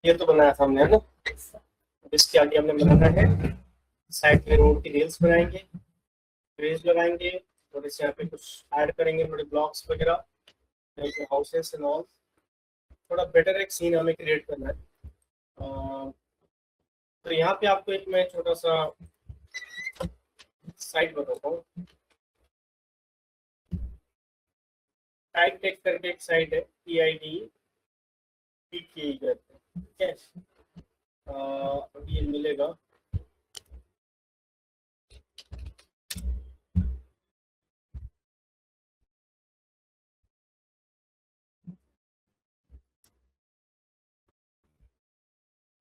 ये तो बनाया था हमने, है ना। इसके आगे हमने बनाना है साइड में रोड की रेल्स बनाएंगे, रेल्स लगाएंगे, और इस यहाँ पे कुछ ऐड करेंगे, थोड़े ब्लॉक्स वगैरह, हाउसेस एंड ऑल। थोड़ा बेटर एक सीन हमें क्रिएट करना है। तो यहाँ पे आपको एक मैं छोटा सा साइट बताता हूँ। टाइप टेक करके एक साइट है, PID PK करके, ठीक है। अभी ये मिलेगा।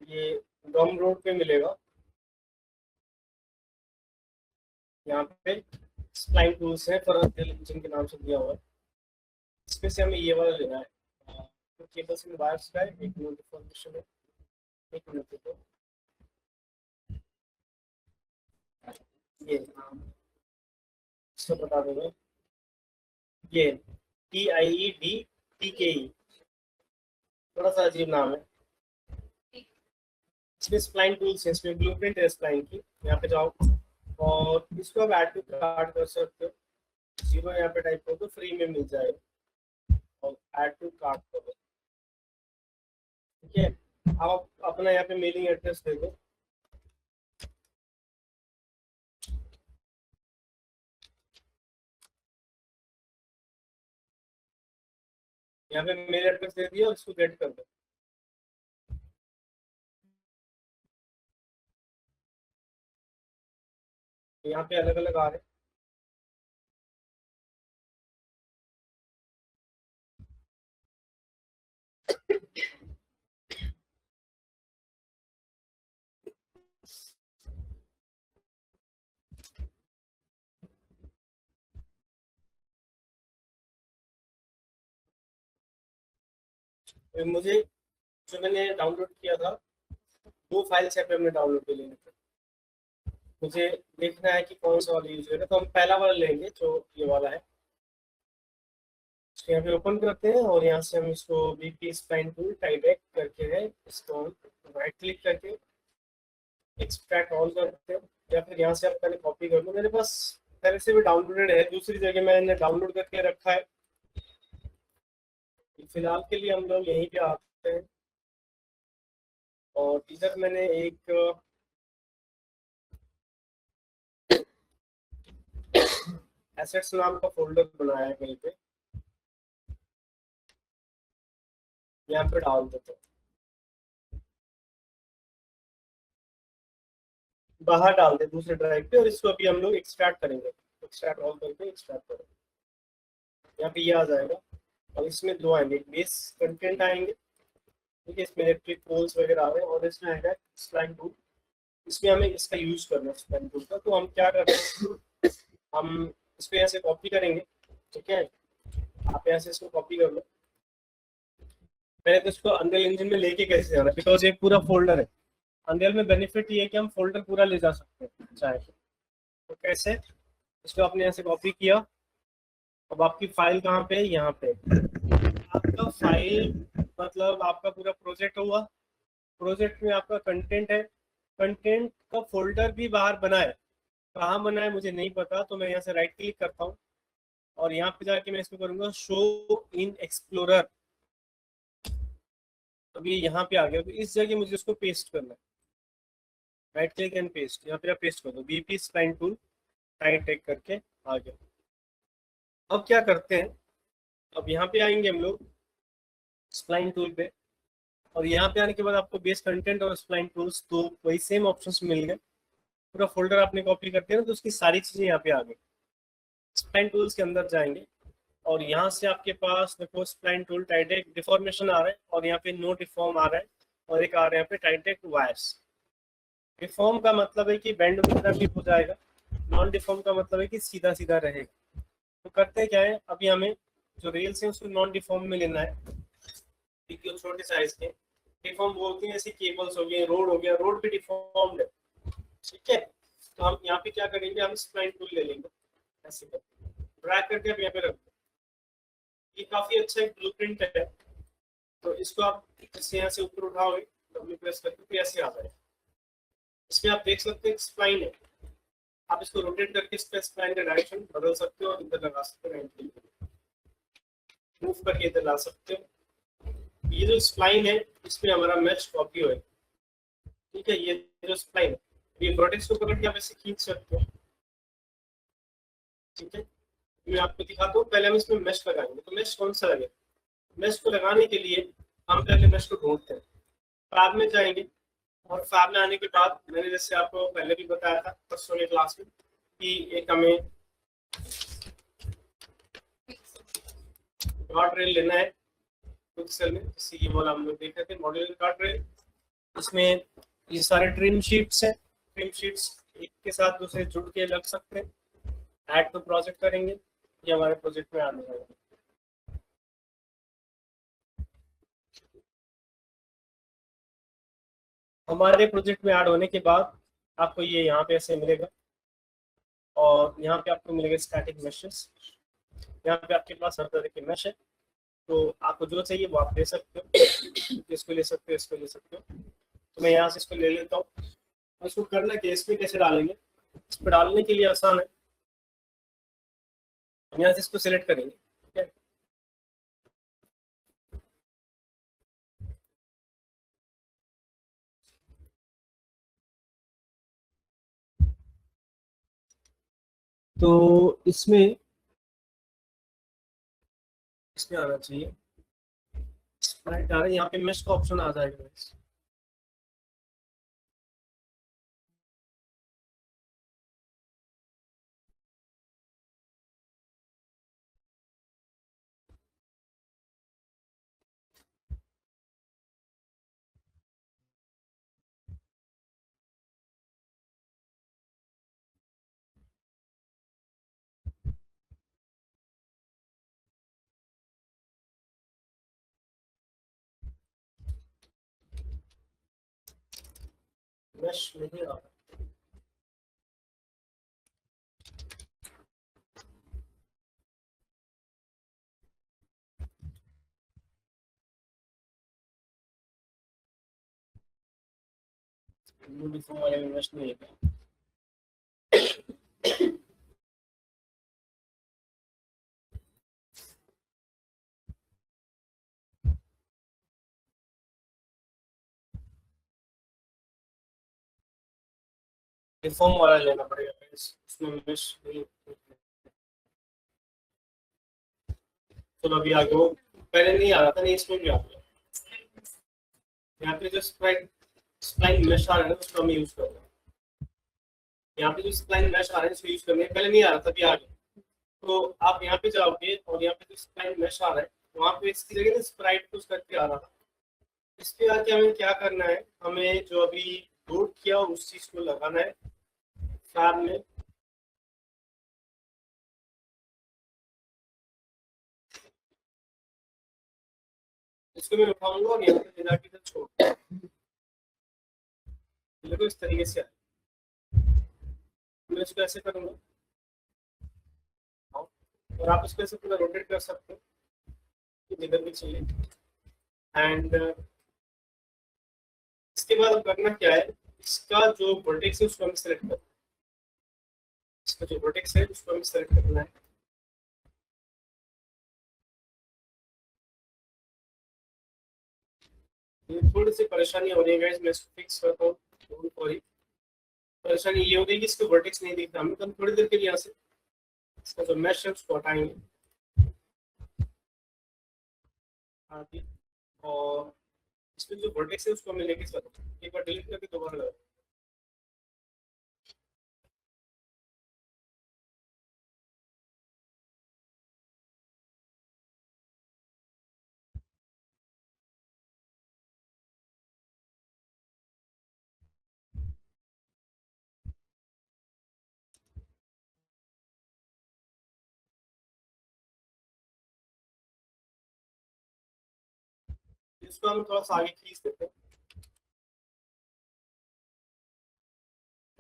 ये गम रोड पे मिलेगा। यहाँ पे स्प्लाइन टूल्स है, फरहत इंजन के नाम से दिया हुआ है। इसमें से हमें ये वाला लेना है। तो केबल्स एंड वायर्स का है, एक मिनट इन्फॉर्मेशन है, एक मिनट देखो। ये इसको बता दूंगा। ये PIED थोड़ा सा अजीब नाम है। इसमें स्प्लाइन टूल्स है, इसमें ब्लूप्रिंट है स्प्लाइन की। यहाँ पे जाओ और इसको आप ऐड टू कार्ट कर सकते हो। 0 यहाँ पे टाइप करो तो फ्री में मिल जाएगा, और ऐड टू कार्ट करो, ठीक है। आप अपना यहाँ पे मेलिंग एड्रेस दे दो। यहाँ पे मेल एड्रेस दे दिया और इसको गेट कर दो। यहाँ पे अलग अलग आ रहे हैं। मुझे जो मैंने डाउनलोड किया था, 2 फाइल्स यहाँ पे हमने डाउनलोड कर लेने थे। मुझे देखना है कि कौन सा वाला यूज करें, तो हम पहला वाला लेंगे जो ये वाला है। इसको यहाँ पे ओपन करते हैं और यहाँ से हम इसको BP स्प्लाइन टूल टाइप करके है, इसको राइट क्लिक करके एक्सट्रैक्ट ऑल करते हैं, या फिर यहाँ से आप पहले कॉपी कर लो। मेरे पास पहले से भी डाउनलोडेड है, दूसरी जगह मैंने डाउनलोड करके रखा है। फिलहाल के लिए हम लोग यहीं पे आते हैं, और इधर मैंने एक एसेट्स नाम का फोल्डर बनाया है कहीं पे, यहाँ पे डाल देते हैं। बाहर डाल दे दूसरे ड्राइव पे, और इसको अभी हम लोग एक्सट्रैक्ट करेंगे। एक्सट्रैक्ट ऑल करके एक्सट्रैक्ट करेंगे, यहाँ पे ये आ जाएगा। और इसमें दो आएंगे, बेस कंटेंट आएंगे, ठीक है। इसमें इलेक्ट्रिक पोल्स वगैरह आ रहे हैं, और इसमें आएगा स्प्लाइन टूल। इसमें हमें इसका यूज करना है स्प्लाइन टूल का। तो हम क्या करते हैं, हम इसको यहाँ से कॉपी करेंगे, ठीक है। आप यहाँ से इसको कॉपी कर लो। मैंने तो इसको अनरियल इंजन में लेके कैसे जाना, बिकॉज एक पूरा फोल्डर है। अनरियल में बेनिफिट ये है कि हम फोल्डर पूरा ले जा सकते हैं चाहे तो। कैसे, इसको आपने यहाँ से कॉपी किया। अब आपकी फाइल कहाँ पे है, यहाँ पे। आपका फाइल मतलब आपका पूरा प्रोजेक्ट हुआ। प्रोजेक्ट में आपका कंटेंट है, कंटेंट का फोल्डर भी बाहर बना है। कहाँ बना है मुझे नहीं पता, तो मैं यहाँ से राइट क्लिक करता हूँ, और यहाँ पे जाके मैं इसको करूँगा शो इन एक्सप्लोरर। अभी यहाँ पे आ गया, तो इस जगह मुझे इसको पेस्ट करना है। राइट क्लिक एंड पेस्ट, यहाँ पे आप पेस्ट कर दो, BP spline tool tight take करके आ गया। अब क्या करते हैं, अब यहाँ पे आएंगे हम लोग स्प्लाइन टूल पे, और यहाँ पे आने के बाद आपको बेस कंटेंट और स्प्लाइन टूल्स तो वही सेम ऑप्शंस मिल गए। पूरा फोल्डर आपने कॉपी करते हैं ना, तो उसकी सारी चीजें यहाँ पे आ गई। स्प्लाइन टूल्स के अंदर जाएंगे, और यहाँ से आपके पास देखो स्प्लाइन टूल टाइटेक डिफॉर्मेशन आ रहा है, और यहाँ पे नो डिफॉर्म आ रहा है, और एक आ रहा है यहाँ पे टाइटेक वायर्स। डिफॉर्म का मतलब है कि बेंड वगैरह भी हो जाएगा, नॉन डिफॉर्म का मतलब है कि सीधा सीधा रहेगा। तो करते क्या है, अभी हमें जो रेल्स है उसको नॉन डिफॉर्म में लेना है, छोटे साइज के। डिफॉर्म बोलते हैं, जैसे केबल्स हो गए, रोड हो गया, रोड भी डिफॉर्म्ड है, ठीक है। तो हम यहाँ पे क्या करेंगे, हम स्प्लाइन टूल ले लेंगे, ऐसे करके ड्रैग करके अब यहाँ पे रख दो। ये काफी अच्छा एक ब्लूप्रिंट है, तो इसको आप जैसे यहाँ से ऊपर उठाओगे, तो W प्रेस करके तो ऐसे आ जाएगा। इसमें आप देख सकते हैं स्प्लाइन है, आप इसको रोटेट करके इस पे स्प्लाइन का डायरेक्शन बदल सकते हो और इधर लगा सकते हो, 90 डिग्री मूव करके इधर ला सकते हो। ये जो स्प्लाइन है इसमें हमारा मैच कॉपी होगा, ठीक है। ये जो स्प्लाइन है ये प्रोटेक्ट को पकड़ के आप ऐसे खींच सकते हो, ठीक है। मैं आपको दिखाता हूँ, पहले हम इसमें मैश लगाएंगे। तो मैश कौन सा लगेगा? मैश को लगाने के लिए हम पहले मैश को ढूंढते हैं, फैब में जाएंगे और फैब में आने के बाद मैंने जैसे आपको पहले भी बताया था परसों के क्लास में कि एक हमें गार्ड रेल लेना है पिक्सल में, जैसे ये वाला हम लोग देख रहे थे मॉड्यूलर गार्ड रेल। इसमें ये सारे ट्रिम शीट्स हैं, ट्रिम शीट्स एक के साथ दूसरे जुड़ के लग सकते हैं। ऐड तो प्रोजेक्ट करेंगे, ये हमारे प्रोजेक्ट में आने वाला है। हमारे प्रोजेक्ट में ऐड होने के बाद आपको ये यहाँ पे ऐसे मिलेगा और यहाँ पे आपको मिलेगा स्टैटिक मैशेस। यहाँ पे आपके पास हर तरह के मैश है, तो आपको जो चाहिए वो आप ले सकते हो, इसको ले सकते हो, इसको ले सकते हो। तो मैं यहाँ से इसको ले लेता हूँ। इसको करना क्या, इसमें कैसे डालेंगे? इस पर डालने के लिए आसान है, हम यहाँ से इसको सिलेक्ट करेंगे, ठीक है। तो इसमें आना चाहिए यहाँ पे मैश का ऑप्शन आ जाएगा। मैश नहीं आ रहा, यूनिफॉर्म वाले में मैश नहीं है। यूनिफॉर्म वाला लेना पड़ेगा, इसमें मैश नहीं। चलो अभी आगे, वो पहले नहीं आ रहा था, नहीं इसमें भी आ गया। यहाँ पे जो स्प्लाइन मैश आ रहा है उसको हम यूज कर रहे हैं। यहाँ पे जो स्प्लाइन मैश आ रहा है इसको यूज करने पहले नहीं आ रहा था, अभी आ गया। तो आप यहाँ पे जाओगे और यहाँ पे जो स्प्लाइन मैश आ रहा है वहाँ पे इसकी जगह ना स्प्राइट कुछ करके आ रहा था। इसके आगे हमें क्या करना है, हमें जो अभी लोड किया उस चीज को लगाना है फैब में। इसको मैं उठाऊंगा और यहाँ पे ले जाके छोड़, देखो इस तरीके से मैं इसको ऐसे करूंगा और आप इसको ऐसे पूरा रोटेट कर सकते हो जिधर भी चाहिए। एंड इसके बाद करना क्या है, इसका जो वर्टेक्स है उसको हमें सेलेक्ट करना है। इसका जो वर्टेक्स है उसको हमें सेलेक्ट करना है। ये थोड़ी सी परेशानी हो रही है गाइस, मैं इसको फिक्स करता हूँ। सॉरी, परेशानी ये हो गई कि इसको वर्टेक्स नहीं दिख रहा। हम तो थोड़ी देर के लिए यहाँ से इसका जो मैश है उसको हटाएंगे और इसमें जो वर्टेक्स है उसको हमें लेके चलो, एक बार डिलीट करके दोबारा लगाओ। इसको हम थोड़ा सा आगे खींच देते हैं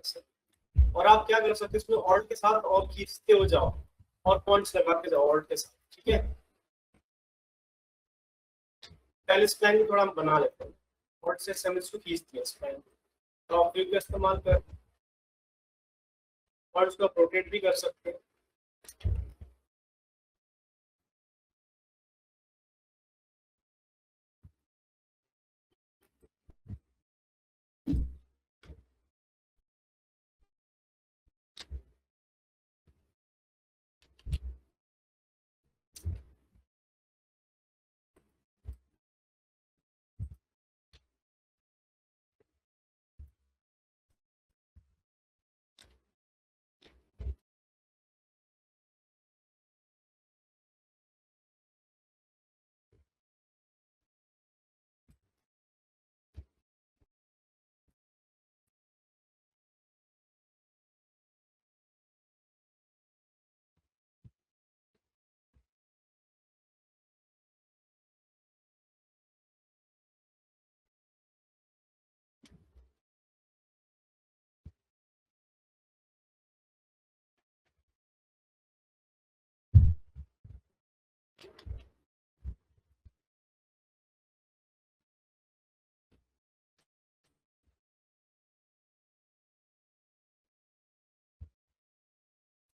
ऐसे। और आप क्या कर सकते हैं, इसमें ऑल्ट के साथ और खींचते हो जाओ और पॉइंट्स लगाते जाओ ऑल्ट के साथ, ठीक है। पहले इस प्लान को थोड़ा हम बना लेते हैं। और से हम इसको खींच दिया स्पाइन, टॉप व्यू का इस्तेमाल कर और उसका रोटेट भी कर सकते हैं।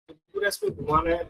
तो पूरा इसको घुमाना है।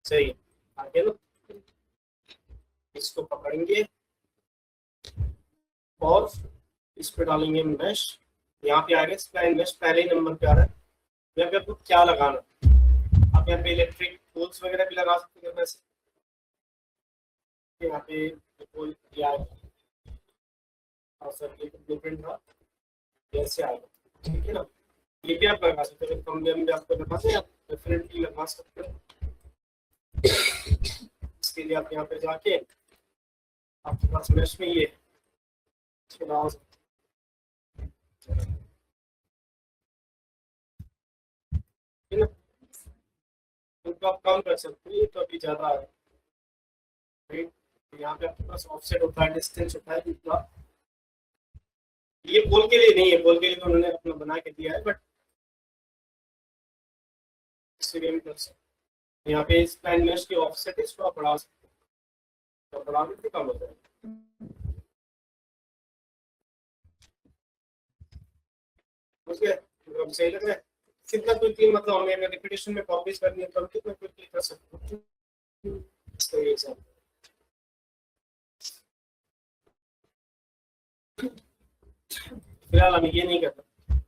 सही है, आगे ना इसको पकड़ेंगे और इस पे डालेंगे मैश। यहाँ पे आएगा स्प्लाइन मैश, पहले ही नंबर पे आ रहा है। यहाँ पे आपको क्या लगाना, आप यहाँ पे इलेक्ट्रिक पोल्स वगैरह भी लगा सकते हैं। वैसे यहाँ पे पोल दिया है और सर्किट ब्लूप्रिंट था, जैसे आएगा, ठीक है ना। ये भी आप लगा सकते हैं, कम में आपको लगा सकते हैं, आप डेफिनेटली लगा सकते हैं। इसके लिए आप यहाँ पे जाके आपके पास मैश में ये लगा सकते हैं ना। उनको आप कम कर सकते हैं, तो अभी ज़्यादा है, राइट। यहाँ पे आपके पास ऑफसेट होता है, डिस्टेंस होता है जितना। ये पोल के लिए नहीं है, पोल के लिए तो उन्होंने अपना बना के दिया है, बट इससे भी हम कर सकते हैं। यहाँ पे इस प्लान मैश की ऑफसेट है, इसको आप बढ़ा सकते हैं, तो बढ़ा के कम हो जाएगा। समझ गए, सही लग रहा है। कितना क्विकली, मतलब हमें अगर रिपीटेशन में कॉपीज करनी है तो हम कितना क्विकली कर सकते हैं, तो ये सब फिलहाल हमें ये नहीं करना,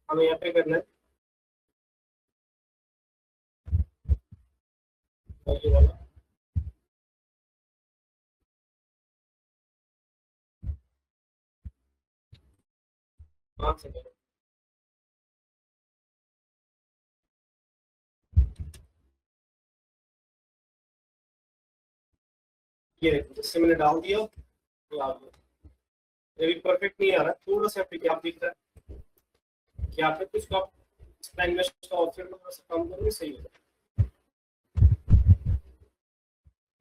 हमें यहाँ पे करना है ये वाला। हाँ से करो, ये देखो जिससे मैंने डाल दिया तो आ गया। ये भी परफेक्ट नहीं आ रहा, थोड़ा सा पे गैप दिख रहा है, क्या पे कुछ आप लैंग्वेज का ऑप्शन थोड़ा सा कम करोगे, सही होगा।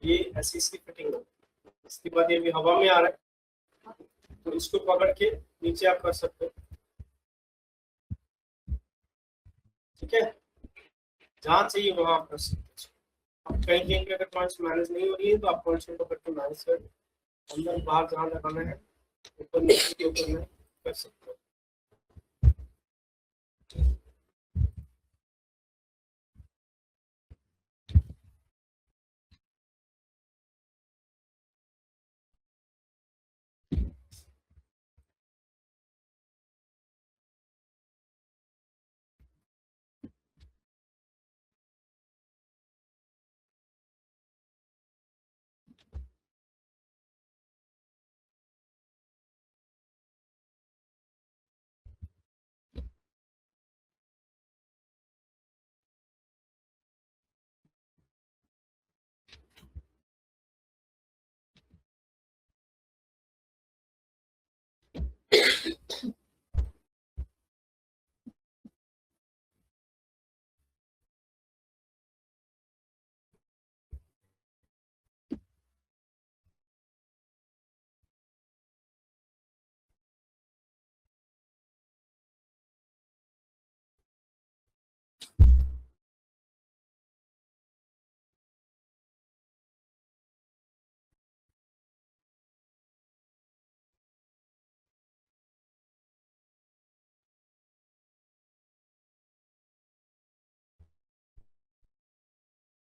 ये ऐसी इसकी फिटिंग हो। इसके बाद ये भी हवा में आ रहा है, तो इसको पकड़ के नीचे आप कर सकते हो, ठीक है। जहाँ चाहिए वहां आप कर सकते हो। अब कहीं कहीं पे अगर पॉइंट्स मैनेज नहीं हो रही है तो आप पॉइंट्स को करके मैनेज कर, अंदर बाहर जहाँ लगाना है ऊपर नीचे के ऊपर में कर सकते हो।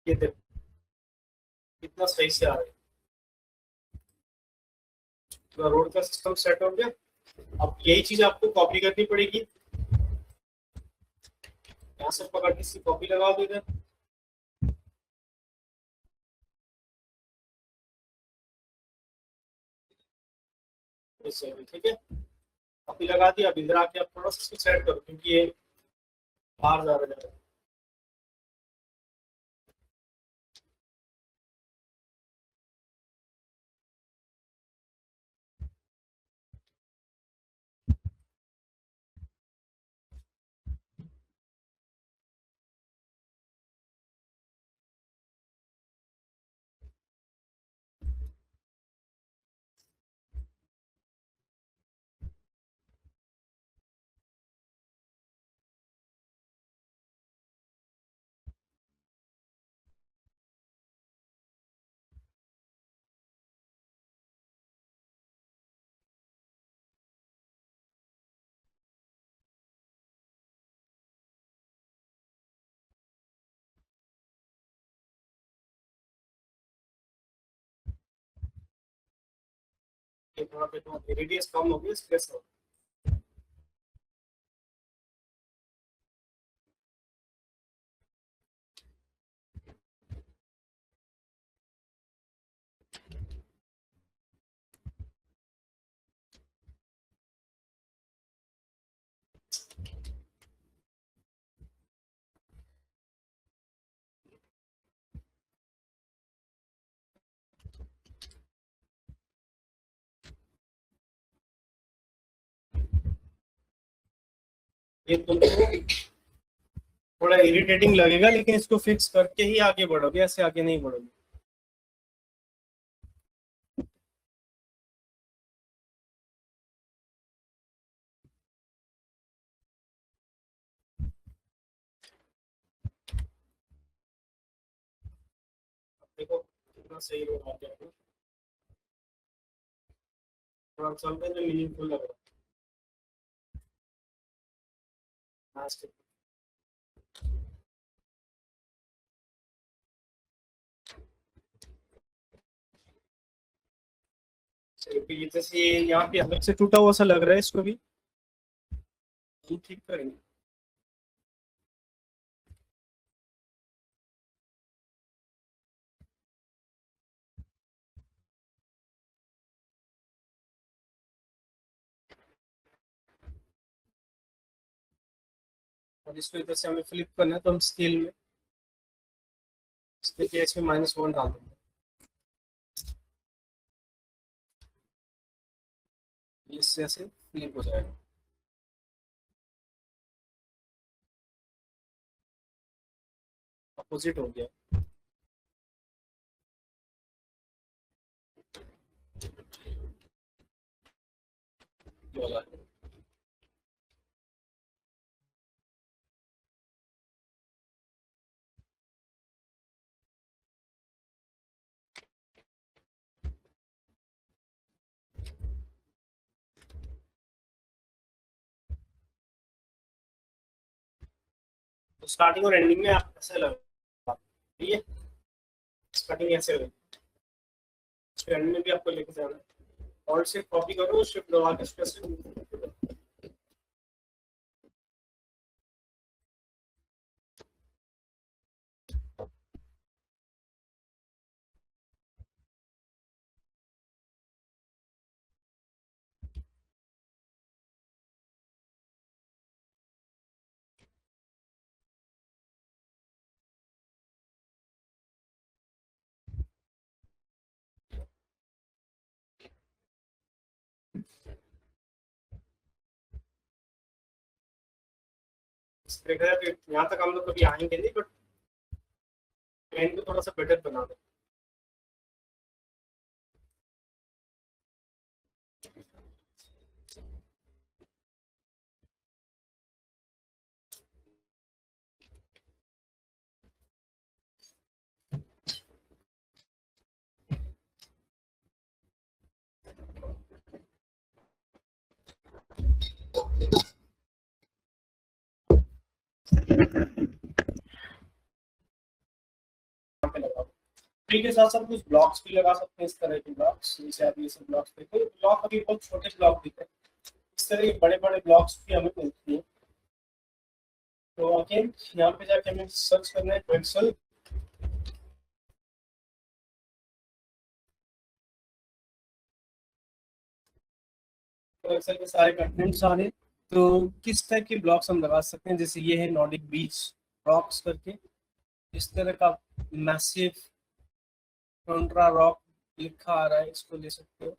ये देखो कितना सही से आ रहा है, पूरा रोड का सिस्टम सेट हो गया। अब यही चीज आपको कॉपी करनी पड़ेगी, यहाँ से पकड़ के इसकी कॉपी लगा दो इधर, इससे भी ठीक है। कॉपी लगा दी, अब इधर आके आप थोड़ा सा इसको सेट करो क्योंकि ये बाहर जा रहा है। ये थोड़ा देखो रेडियस कम हो गया, स्पेस हो, ये तुमको थोड़ा इरिटेटिंग लगेगा लेकिन इसको फिक्स करके ही आगे बढ़ोगे, ऐसे आगे नहीं बढ़ोगे। देखो कितना सही रोड आ गया, थोड़ा चलते जो मीनिंगफुल लग रहा है। चलिए जैसे ये यहाँ पे अलग से टूटा हुआ सा लग रहा है, इसको भी हम ठीक करेंगे। और इसको इधर से हमें फ्लिप करना है तो हम स्केल में इसके केस में -1 डाल देंगे, इससे ऐसे फ्लिप हो जाएगा। अपोजिट हो गया ये वाला। तो स्टार्टिंग और एंडिंग में आप ऐसे लगा, ठीक है, स्टार्टिंग ऐसे होगी, एंड में भी आपको लेके जाना है। और सिर्फ कॉपी करो, शिफ्ट दबा के इसको ऐसे move करो। देखा जाए तो यहाँ तक हम लोग कभी आएंगे नहीं, बट एंड को थोड़ा सा बेटर बना दो। यहाँ पे लगाओ। ट्री के साथ साथ कुछ ब्लॉक्स भी लगा सकते हैं, इस तरह के ब्लॉक्स, जैसे आप ये सब ब्लॉक्स देखो, ब्लॉक अभी बहुत छोटे ब्लॉक दिख रहे हैं, इस तरह के बड़े बड़े ब्लॉक्स भी हमें मिलती हैं। तो अगेन यहाँ पे जाके हमें सर्च करना है पिक्सल, तो पिक्सल के सारे कंटेंट्स आ रहे हैं। तो किस टाइप के ब्लॉक्स हम लगा सकते हैं, जैसे ये है नॉर्डिक बीच रॉक्स करके, इस तरह का मैसिव टोंड्रा रॉक लिखा आ रहा है, इसको ले सकते हो।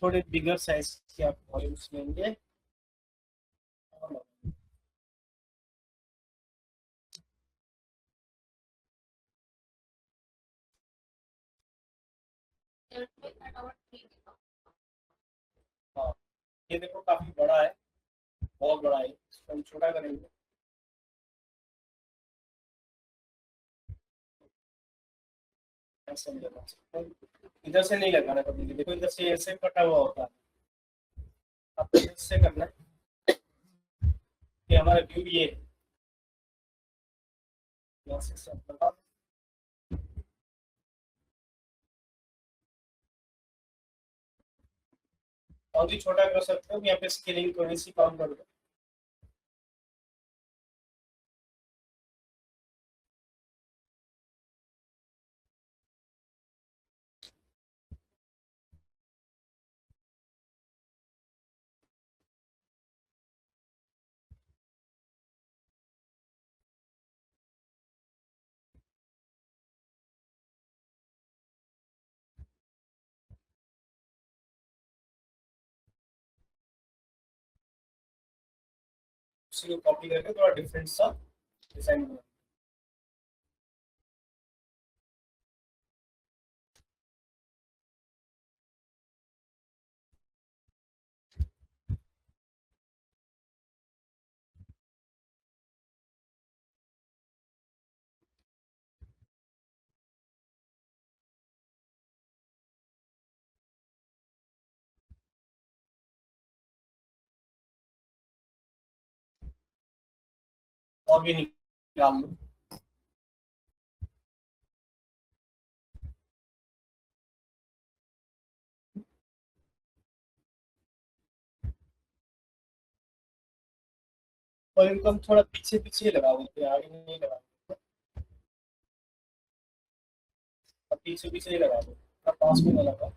थोड़े बिगर साइज के आप वॉल्यूम्स लेंगे। हाँ, ये देखो काफी बड़ा है, बहुत बड़ा है, इसको हम छोटा करेंगे। ऐसे नहीं लगा सकते, इधर से नहीं लगाना कभी, देखो इधर से ऐसे कटा हुआ होता है, आपको इधर से करना है कि हमारा व्यू ये है। यहाँ से सब लगा, और भी छोटा कर सकते हो, यहाँ पे स्केलिंग थोड़ी सी कम कर दो। उसी को कॉपी करके थोड़ा डिफरेंट सा डिजाइन बना। और भी निकाल लो। और इनको हम थोड़ा पीछे पीछे लगा देते हैं, आगे नहीं लगा देते, अब पीछे पीछे ही लगा दो, अब पास में ना लगा।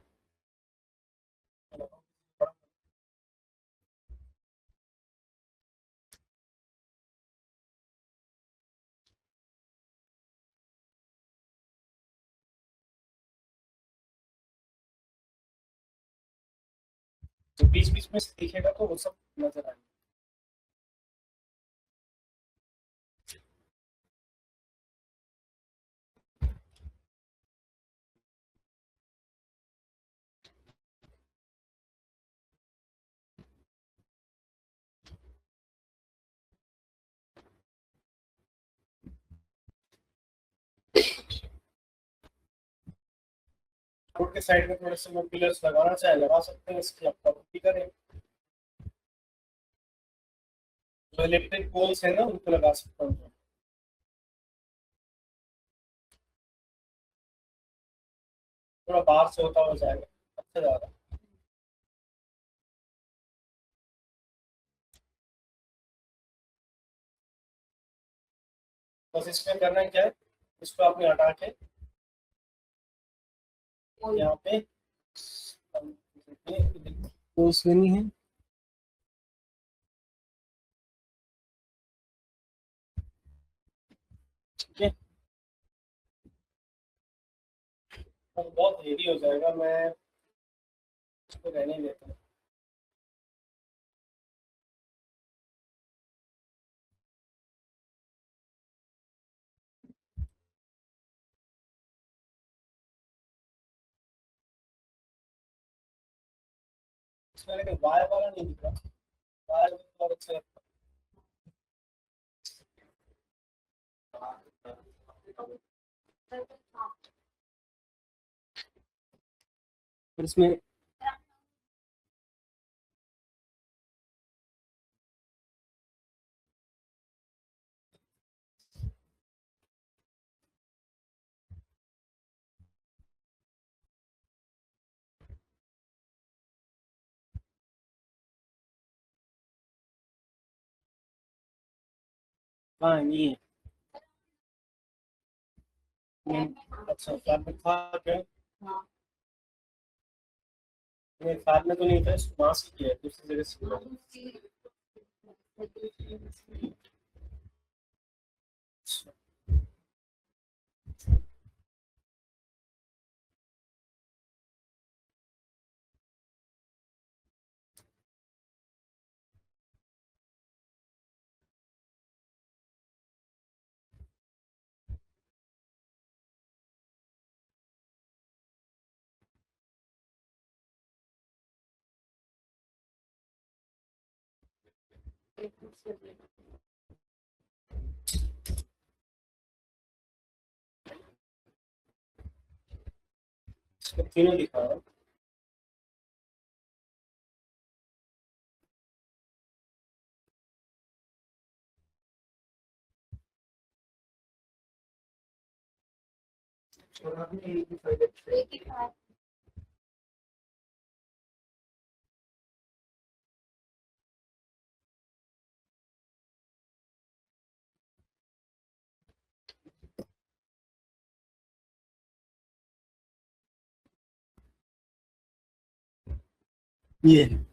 तो बीच बीच में से दिखेगा तो वो सब नजर आएगा। रोड के साइड में थोड़े से वो पिलर्स लगाना चाहे लगा सकते हैं, इसकी आप कॉपी करें। जो इलेक्ट्रिक पोल्स है ना उनको लगा सकता हूँ। थोड़ा बाहर से होता हो जाएगा, अच्छा जा रहा है। बस इसमें करना क्या है, इसको आपने हटा के यहाँ पे पोल्स लेनी है। ठीक है, अब बहुत हेवी हो जाएगा, मैं इसको रहने ही देता हूँ। इसमें लेकिन वायर वाला नहीं दिख रहा, वायर बहुत अच्छा लगता है। इसमें हाँ ये है। अच्छा फ्लैट में था क्या? नहीं फ्लैट में तो नहीं था, इसको वहां से किया है, दूसरी जगह से किया है। इसको तीनों दिखा रहा हूँ। ये है।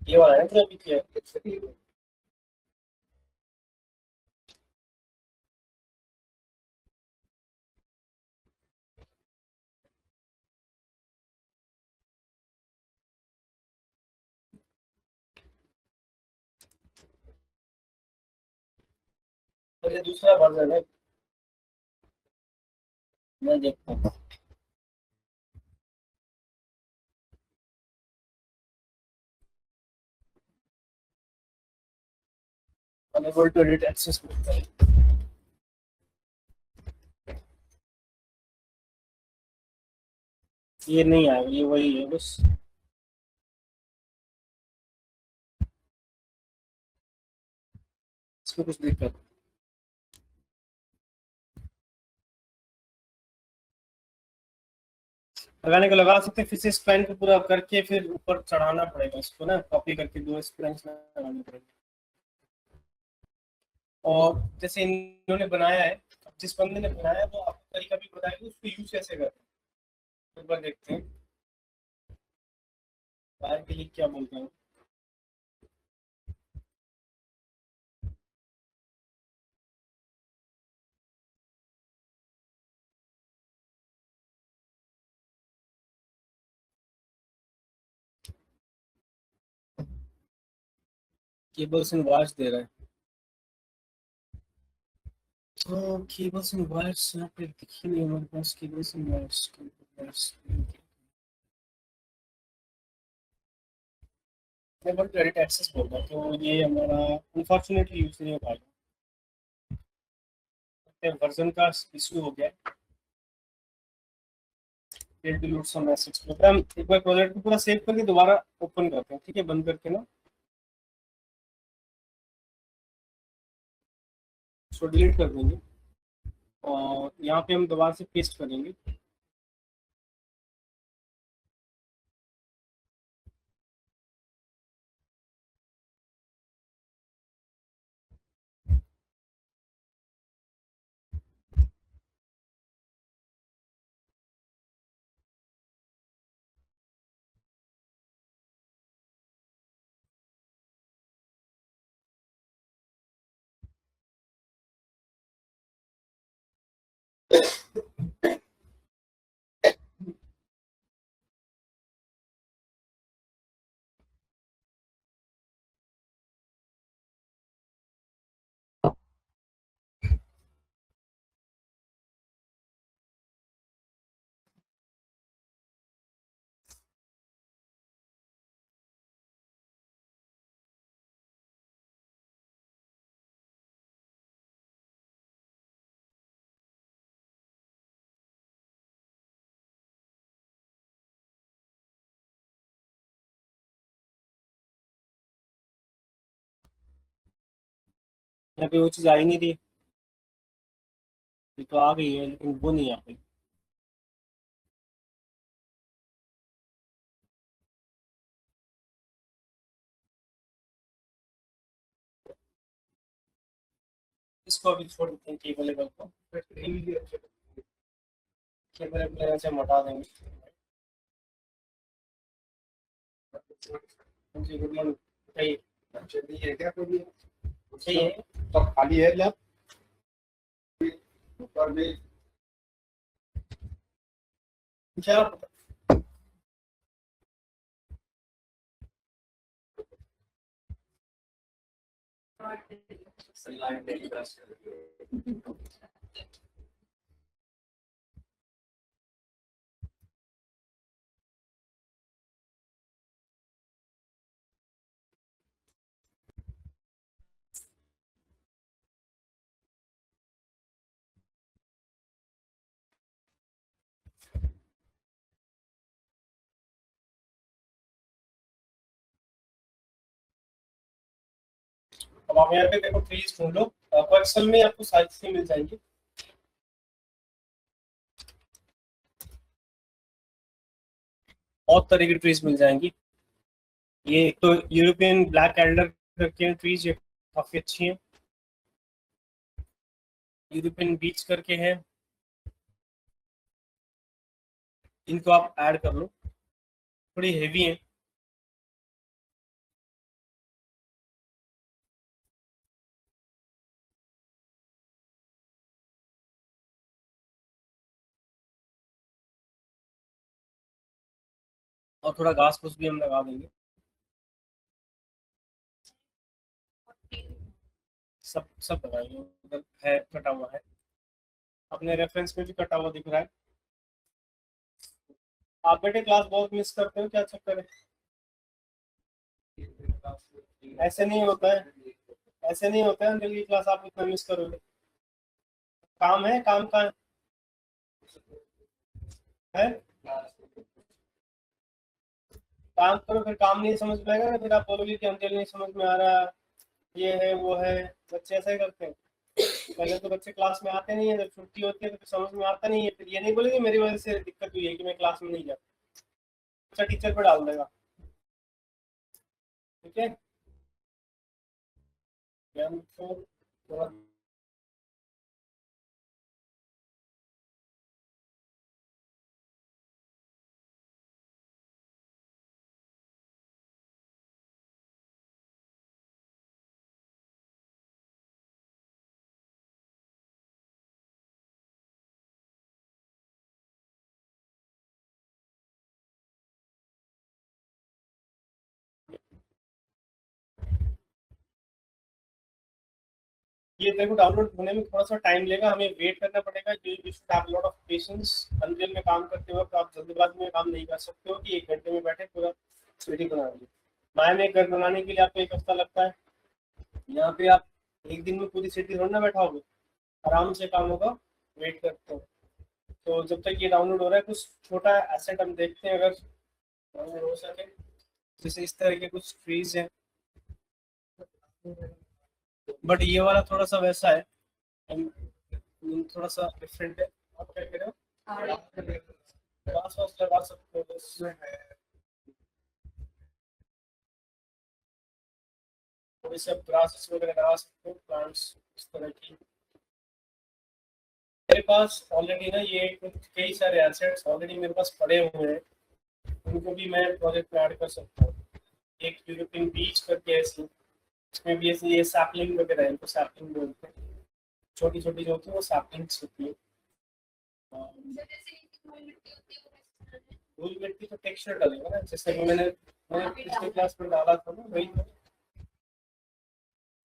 ये वाला है ना अभी किया है। और ये दूसरा वर्जन है, मैं देखता हूँ। अनेबल टू एडिट एक्सेस मिलता है। ये नहीं आएगा, ये वही है बस। इसमें कुछ दिक्कत लगाने को लगा सकते हैं, फिर से स्प्लाइन को पूरा करके फिर ऊपर चढ़ाना पड़ेगा इसको ना, कॉपी करके दो स्प्लाइन लगाने पड़ेंगे। और जैसे इन्होंने बनाया है, जिस बंदे ने बनाया है वो आपको तरीका भी बताएगा उसको यूज कैसे करते हैं। एक बार देखते हैं बाहर के लिए क्या बोलते हैं। केबल्स एंड वायर्स दे रहा है। तो केबल्स एंड वायर्स यहाँ पे दिखी नहीं हमारे पास। केबल्स एंड वायर्स मैं बट क्रेडिट एक्सेस बोल रहा हूँ, तो ये हमारा अनफॉर्चुनेटली यूज नहीं हो पाएगा। वर्जन का इशू हो गया। एक बार प्रोजेक्ट को पूरा सेव करके दोबारा ओपन करते हैं, ठीक है, बंद करके ना। उसको डिलीट कर देंगे और यहाँ पे हम दोबारा से पेस्ट करेंगे। यहाँ पे वो चीज़ आ ही नहीं रही। ये तो आ गई है लेकिन वो नहीं आ गई। इसको अभी छोड़ देते हैं केबल लेवल को। केबल लेवल से हम हटा देंगे। जी गुड मॉर्निंग। बताइए। अच्छा नहीं है क्या कोई? सही है। तो खाली है लैब ऊपर में? क्या अब आप यहाँ पे देखो ट्रीज ढूंढ लो। आपको एक्सेल में आपको सारी चीजें मिल जाएंगी। बहुत तरह की ट्रीज मिल जाएंगी। ये एक तो यूरोपियन ब्लैक एल्डर करके ट्रीज, ये काफी अच्छी हैं। यूरोपियन बीच करके है, इनको आप ऐड कर लो। थोड़ी हेवी है। और थोड़ा घास फूस भी हम लगा देंगे। सब सब लगाएंगे, उधर है कटा हुआ है। अपने रेफरेंस में भी कटा हुआ दिख रहा है। आप बेटे क्लास बहुत मिस करते हो, क्या चक्कर है? ऐसे नहीं होता है। ऐसे नहीं होता है, अंकल की क्लास आप इतना मिस करोगे। काम है, काम का है। काम करो, फिर काम नहीं समझ में आएगा ना, फिर आप बोलोगे कि अंकल नहीं समझ में आ रहा, ये है वो है। बच्चे ऐसा ही करते हैं। पहले तो बच्चे क्लास में आते नहीं है, जब छुट्टी होती है तो फिर समझ में आता नहीं है, फिर ये नहीं बोलेंगे मेरी वजह से दिक्कत हुई है कि मैं क्लास में नहीं गया। अच्छा, टीचर पर डाल देगा। ठीक है। ज्ञान को थोड़ा ये देखो डाउनलोड होने में थोड़ा सा टाइम लेगा, हमें वेट करना पड़ेगा। You should have lot of patience. Unreal में काम करते वक्त आप जल्दबाजी में काम नहीं कर सकते हो कि 1 घंटे में बैठे पूरा वीडियो बना ली। माया में एक घर बनाने के लिए आपको 1 हफ्ता लगता है, यहाँ पे आप एक दिन में पूरी सिटी थोड़ी ना बैठाओगे, आराम से काम होगा। वेट करते हो। तो जब तक ये डाउनलोड हो रहा है, कुछ छोटा एसेट हम देखते हैं अगर डाउनलोड हो सके। जैसे इस तरह के कुछ ट्रीज हैं, बट ये वाला थोड़ा सा वैसा है, थोड़ा सा डिफरेंट है। आप क्या कह रहे हो? घास वास लगा सकते हो इसमें है, थोड़ी सी ग्रासेस वगैरह लगा सकते हो, प्लांट्स इस तरह की। मेरे पास ऑलरेडी ना ये कई सारे एसेट्स ऑलरेडी मेरे पास पड़े हुए हैं, उनको भी मैं प्रोजेक्ट में ऐड कर सकता हूँ। एक यूरोपियन बीच करके ऐसी, इसमें भी ऐसे ये सैपलिंग वगैरह है, इनको सैपलिंग बोलते हैं। छोटी छोटी जो होती है वो सैपलिंग्स होती है। धूल मिट्टी तो टेक्सचर डालेगा ना, जैसे कि मैंने पिछले क्लास में डाला था ना, वही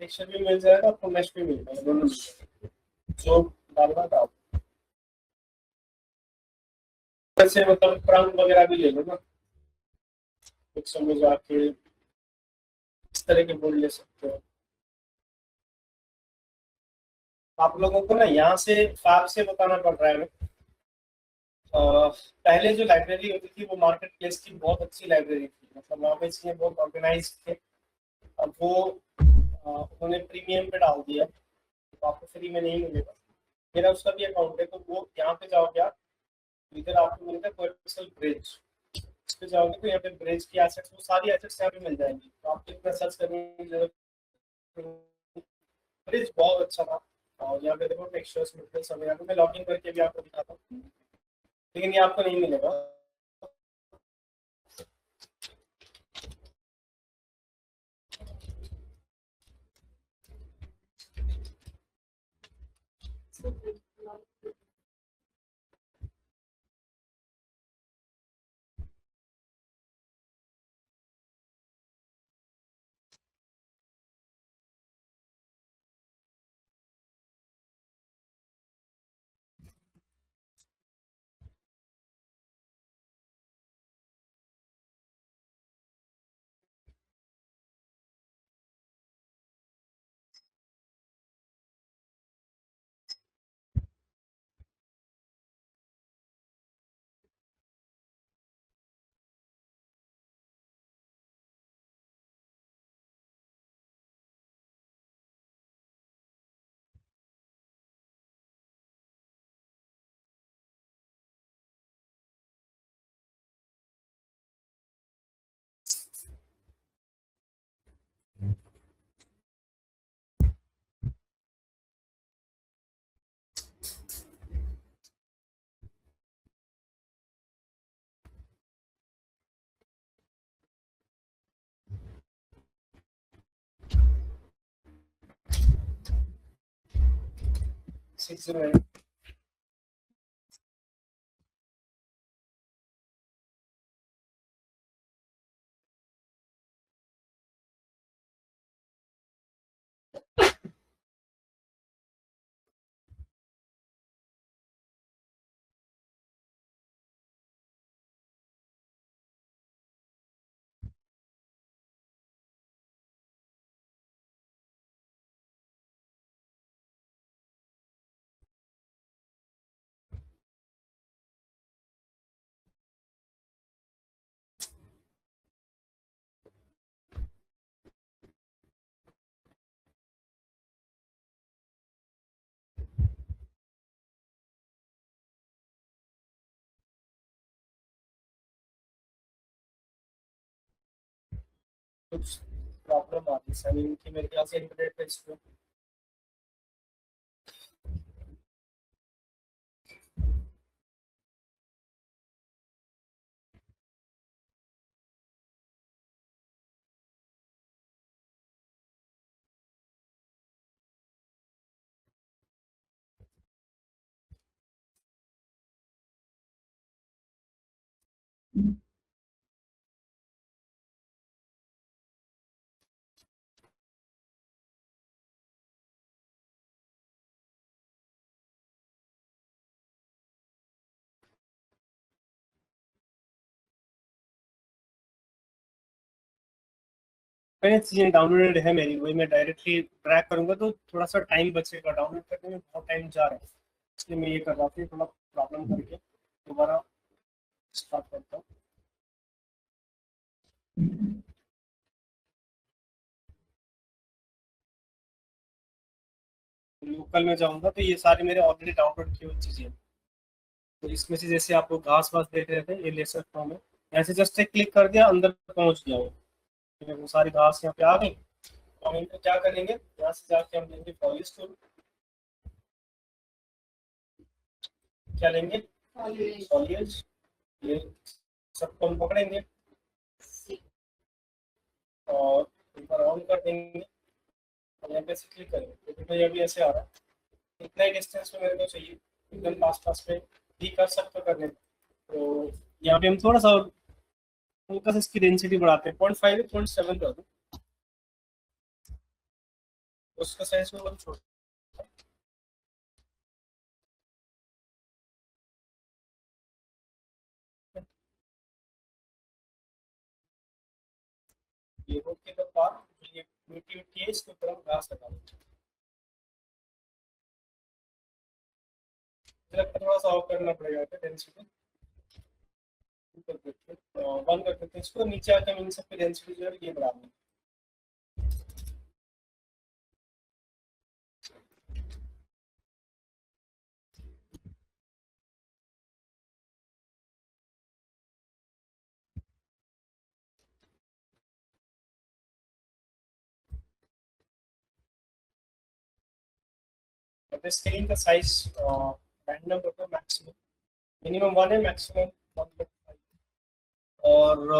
टेक्सचर भी मिल जाएगा आपको, मैश भी मिल जाएगा, दोनों मिल जाएगा। जो डालना डाल। वैसे मतलब ट्रंक वगैरह भी ले लो ना, कुछ समझ आके इस तरह के बोल ले सकते हो। आप लोगों को ना यहाँ से फैब से बताना पड़ रहा है। पहले जो लाइब्रेरी होती थी वो मार्केट प्लेस की बहुत अच्छी लाइब्रेरी थी, मतलब वहाँ पे चीजें बहुत ऑर्गेनाइज थे। अब वो उन्होंने प्रीमियम पे डाल दिया, तो आपको फ्री में नहीं मिलेगा। मेरा उसका भी अकाउंट है, तो वो यहाँ पे जाओगे आप, इधर आपको मिलता है कोएक्सल ब्रिज। इस पे जाओगे तो यहाँ पे ब्रिज की एसेट्स, वो सारी एसेट्स यहाँ पे मिल जाएंगी, तो आपको इतना सर्च करने की जरूरत नहीं। ब्रिज बहुत अच्छा था। और यहाँ पे देखो टेक्सचर्स मटेरियल सब है, यहाँ पे मैं लॉगिन करके भी आपको दिखाता हूँ, लेकिन ये आपको नहीं मिलेगा। 608। कुछ प्रॉब्लम आ रही है इनकी, मेरे ख्याल से इंटरनेट पे इसको। मैंने चीज़ें डाउनलोडेड है मेरी, वही मैं डायरेक्टली ट्रैक करूंगा तो थोड़ा सा टाइम बचेगा, डाउनलोड करने में बहुत टाइम जा रहा है, इसलिए मैं ये कर रहा था, थोड़ा प्रॉब्लम करके दोबारा स्टार्ट करता हूँ। लोकल में जाऊंगा तो ये सारे मेरे ऑलरेडी डाउनलोड किए हुई चीज़ें हैं। तो इसमें से जैसे आप लोग घास वास देख रहे थे, ये लेसर फॉर्म है, ऐसे जस्ट एक क्लिक कर दिया, अंदर पहुंच गया वो, ठीक है, वो सारी घास यहाँ पे आ गई। तो हम इनको क्या करेंगे, यहाँ से जाके हम लेंगे फॉलिश टूल, क्या लेंगे, फॉलियज, ये सबको हम पकड़ेंगे और ऊपर ऑन कर देंगे और यहाँ पे से क्लिक करेंगे, क्योंकि तो ये अभी ऐसे आ रहा है, इतना ही डिस्टेंस में मेरे को चाहिए, एकदम पास पास में भी कर सकते हो करने में। तो यहाँ पे हम थोड़ा सा हल्का सा इसकी डेंसिटी बढ़ाते हैं, 0.5 0.7 कर दो, उसका साइज को हम छोड़, ये रोड के तो पार, ये मिट्टी मिट्टी है, इसके ऊपर हम घास लगा देंगे, मुझे लगता है थोड़ा सा ऑफ करना पड़ेगा डेंसिटी, कर देते हैं, बंद कर देते हैं इसको, नीचे आके हम इन सब की डेंसिटी जो है ये बढ़ा देंगे। अब स्क्रीन का साइज रैंडम रखो, मैक्सिमम, मिनिमम 1 है, मैक्सिमम 1.5, और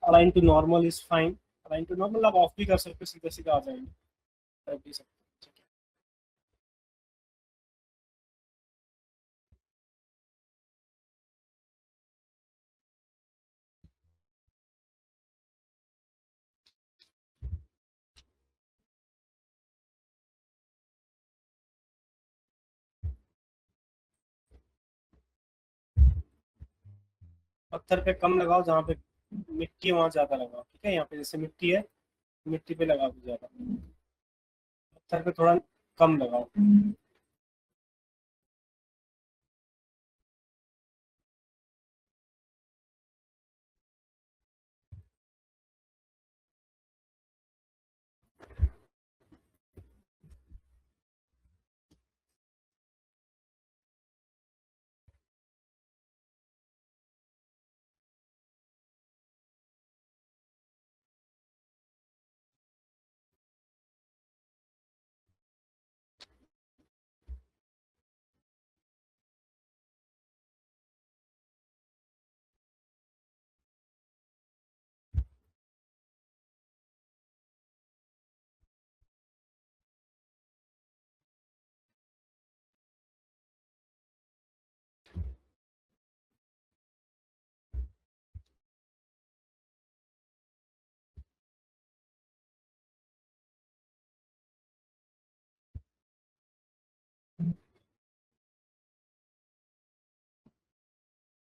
align to normal is fine, align to normal आप ऑफ भी कर सकते हो, सीधे सीधे आ जाएंगे, कर भी सकते हो, ठीक है। पत्थर पे कम लगाओ, जहाँ पे मिट्टी है वहाँ ज्यादा लगाओ, ठीक है, यहाँ पे जैसे मिट्टी है, मिट्टी पे लगाओ ज्यादा, पत्थर पे थोड़ा कम लगाओ।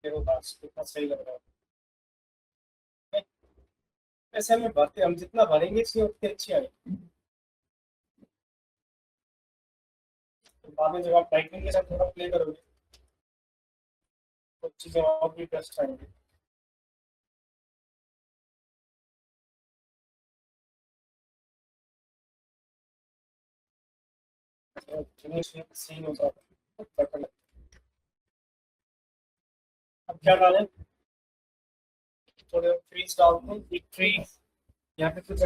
देखो घास कितना सही लग रहा है, ऐसे हमें भरते, हम जितना भरेंगे इसमें उतनी अच्छी आएगी, तो बाद में जब आप टाइटनिंग के साथ थोड़ा प्ले करोगे तो चीजें और भी बेस्ट आएंगी। सीन हो जाता है, better लगता है। अब क्या डालें, थोड़े ट्रीज डालते हैं, एक ट्री यहाँ पे कुछ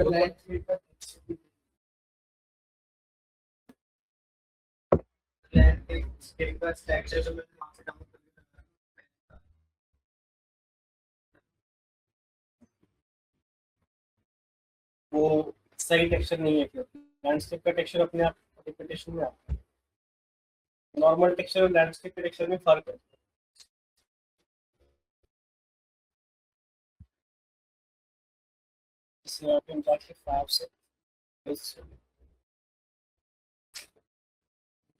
वो सही टेक्सचर नहीं है, फिर लैंडस्केप का टेक्सचर अपने आप रिपीटेशन में आता है, नॉर्मल टेक्सचर और लैंडस्केप के टेक्सचर में फर्क है। इसलिए आप इन जाके फैब से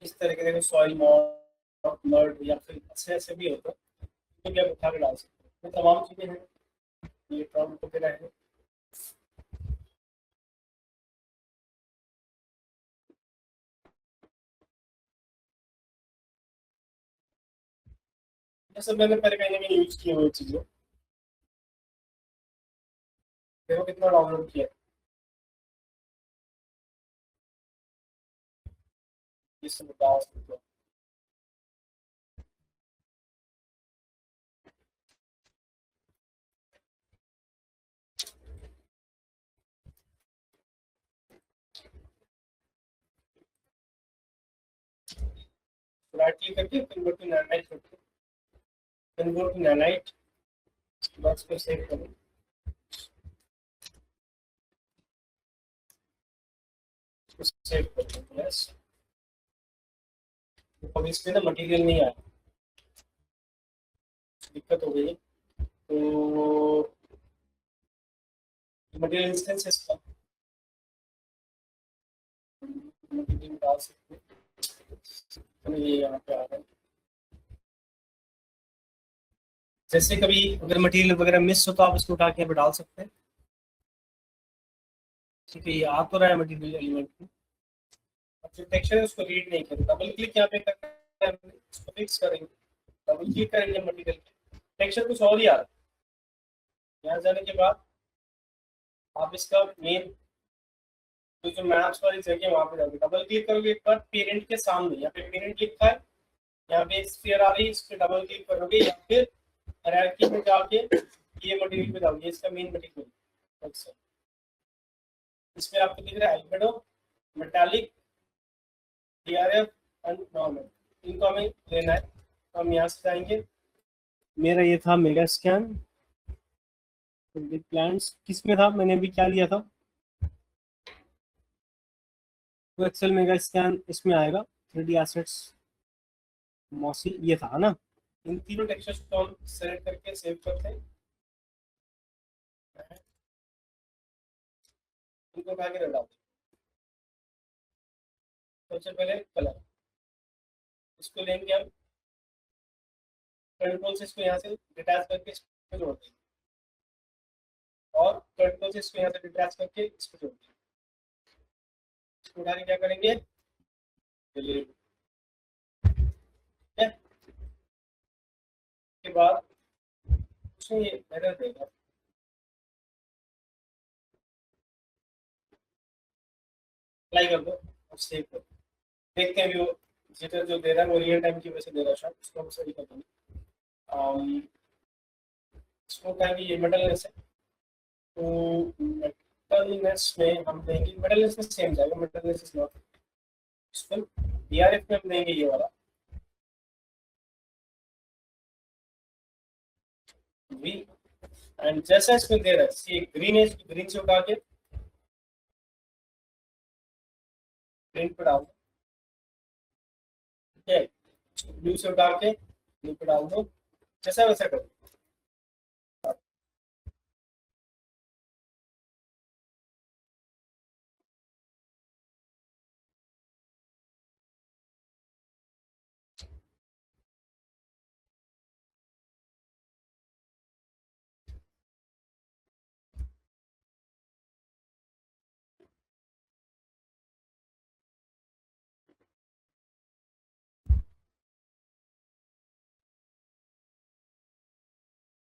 इस तरह के सॉइल मॉड मर्ड या फिर ऐसे ऐसे भी होता है, तो भी आप उठा के डाल सकते हैं, तो तमाम चीज़ें हैं, ये प्रॉब्लम वगैरह है। ये सब मैंने पहले कहीं ना कहीं यूज की हुई चीजें। देखो कितना डाउनलोड किया। ये सब बताओ उसको। राइट क्लिक करके कन्वर्ट टू नैनाइट करके, कन्वर्ट टू नैनाइट, बॉक्स को सेव करो। सेव कर दो। यस, अब इसमें ना मटेरियल नहीं आया, दिक्कत हो गई। तो मटेरियल इंस्टेंस इसका मटेरियल डाल सकते हैं, तो ये यहाँ पे आ रहा है। जैसे कभी अगर मटेरियल वगैरह मिस हो तो आप इसको उठा के यहाँ पे डाल सकते हैं। ठीक है, ये आ तो रहा है मटेरियल एलिमेंट में। अब जो टेक्सचर है उसको रीड नहीं करें, डबल क्लिक यहाँ पे करके हम इसको फिक्स करेंगे। डबल क्लिक करेंगे मटेरियल पे, टेक्सचर कुछ और ही आ रहा है। यहाँ जाने के बाद आप इसका मेन तो जो मैप्स वाली जगह वहां पे जाओगे, डबल क्लिक करोगे एक बार पेरेंट के सामने, यहाँ पे पेरेंट लिखा है, यहाँ पे स्फीयर आ रही है, इस पे डबल क्लिक करोगे या फिर हायरार्की में जाके ये मटेरियल पे जाओगे, इसका मेन मटेरियल। अच्छा, इसमें आपको दिख रहा है albedo, metallic, DRF and normal. इनको हमें लेना है तो हम यहाँ से जाएंगे। मेरा ये था मेगा स्कैन प्लान्स, किस में था, मैंने अभी क्या लिया था, तो एक्सेल मेगा स्कैन इसमें आएगा, 3D एसेट्स मॉसी, ये था ना। इन तीनों टेक्सचर्स को हम सेलेक्ट करके सेव करते हैं। इनको उठा के डालते हैं। सबसे पहले कलर, इसको लेंगे हम, कंट्रोल से इसको यहाँ से डिटैच करके इस पे जोड़ देंगे, और कंट्रोल से इसको यहाँ से डिटैच करके इस पे जोड़ देंगे। इसको उठा के क्या करेंगे, डिलीट। ठीक है, के बाद उसमें ये एरर देगा, अप्लाई कर दो और सेव कर दो। देखते हैं अभी वो जिटर जो दे रहा है वो रियल टाइम की वजह से दे रहा है, शायद उसको हम सही कर देंगे। इसको कहेंगे ये मेटलनेस है, तो मेटलनेस में हम देंगे, मेटलनेस में सेम जाएगा, मेटलनेस इज नॉट यूजफुल। डीआरएफ में हम देंगे ये वाला वी, एंड जैसा इसमें दे रहा है ये ग्रीन है, ग्रीन से उठा के ग्रीन पे डाल दो। ठीक है, ब्लू से उठा के ब्लू पे डाल दो, जैसा वैसा करो।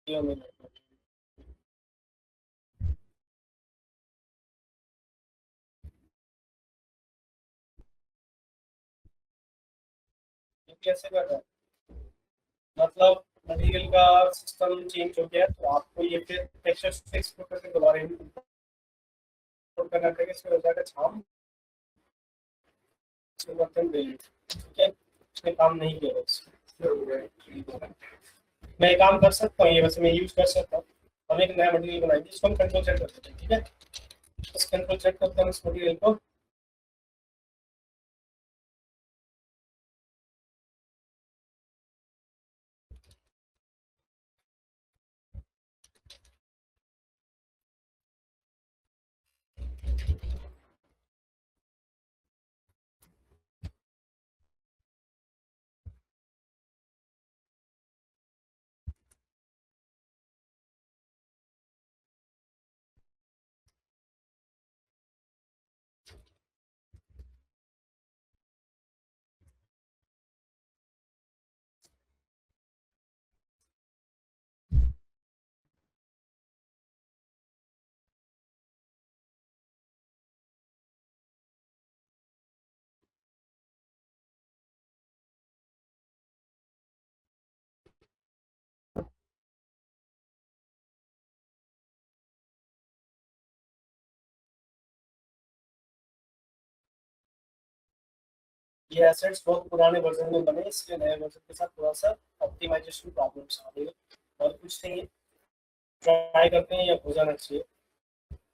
ये कैसे कर रहा है, मतलब मटेरियल का सिस्टम चेंज हो गया, तो आपको ये फिर टेक्सचर से एक्सपोर्ट करके दोबारा इंपोर्ट करना पड़ेगा। इसमें हो जाएगा छाम, इसमें बर्तन डिलीट। ठीक है, इसने काम नहीं किया बस। मैं ये काम कर सकता हूँ, ये वैसे मैं यूज कर सकता हूँ। हम एक नया मटेरियल बनाएंगे, इसको हम कंट्रोल सेट कर देते हैं। ठीक है, इस कंट्रोल सेट करते हैं इस मटेरियल को। ये एसेट्स बहुत पुराने वर्जन में बने, इसलिए नए वर्जन के साथ थोड़ा सा ऑप्टिमाइजेशन प्रॉब्लम्स आ रही है, और कुछ नहीं है। ट्राई करते हैं, या हो जाना चाहिए।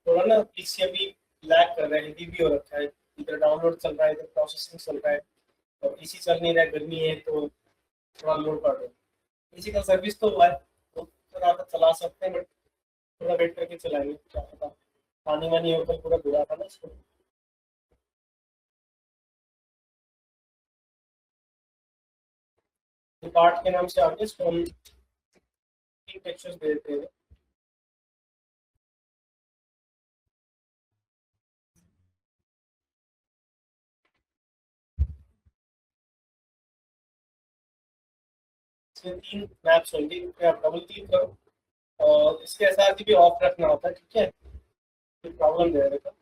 थोड़ा ना पीसी अभी लैग कर रहा है, हेवी भी हो रखा है, इधर डाउनलोड चल रहा है, इधर प्रोसेसिंग चल रहा है, और पीसी चल नहीं रहा है, गर्मी है तो थोड़ा लोड पड़ रहा है। पीसी का सर्विस तो हुआ है, तो थोड़ा सा चला सकते हैं, बट थोड़ा वेट करके चलाएंगे, क्या पता पानी वानी होकर पूरा बुरा था ना इसको। पार्ट के नाम से आगे इसको हम तीन टेक्सचर्स दे देते हैं। इसमें तीन मैप्स होंगे, इनपे आप डबल क्लिक करो, और इसके एसआरजी भी ऑफ रखना होता है, ठीक है, प्रॉब्लम दे रहा था।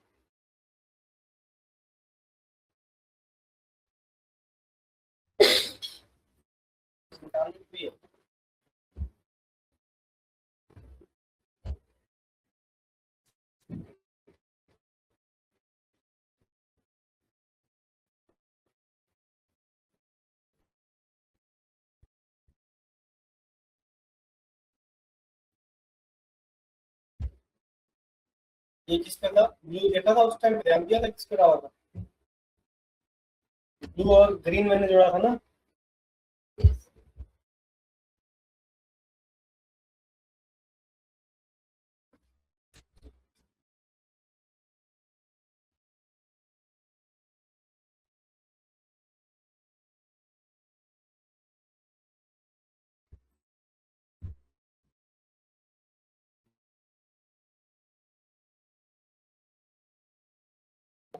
भी है। ये किस पे था, ब्लू देखा था उस टाइम, ध्यान दिया था किस पे रहा था, ब्लू और ग्रीन मैंने जोड़ा था ना।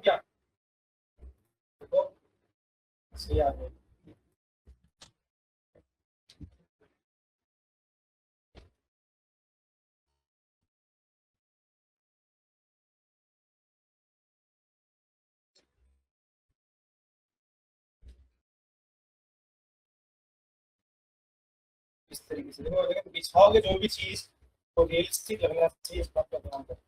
क्या देखो, सही आ गया। इस तरीके से देखो, अगर बिछाओगे जो भी चीज, तो रियलिस्टिक लगना चाहिए, इस बात का ध्यान रखो।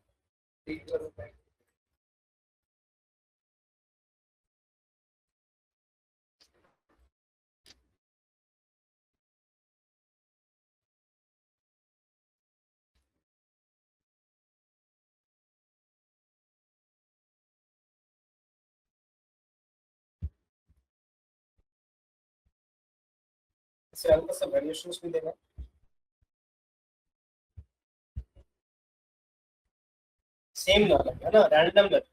इससे हल्का सा वेरिएशंस भी देना, सेम ना लगे, है ना, रैंडम लगे।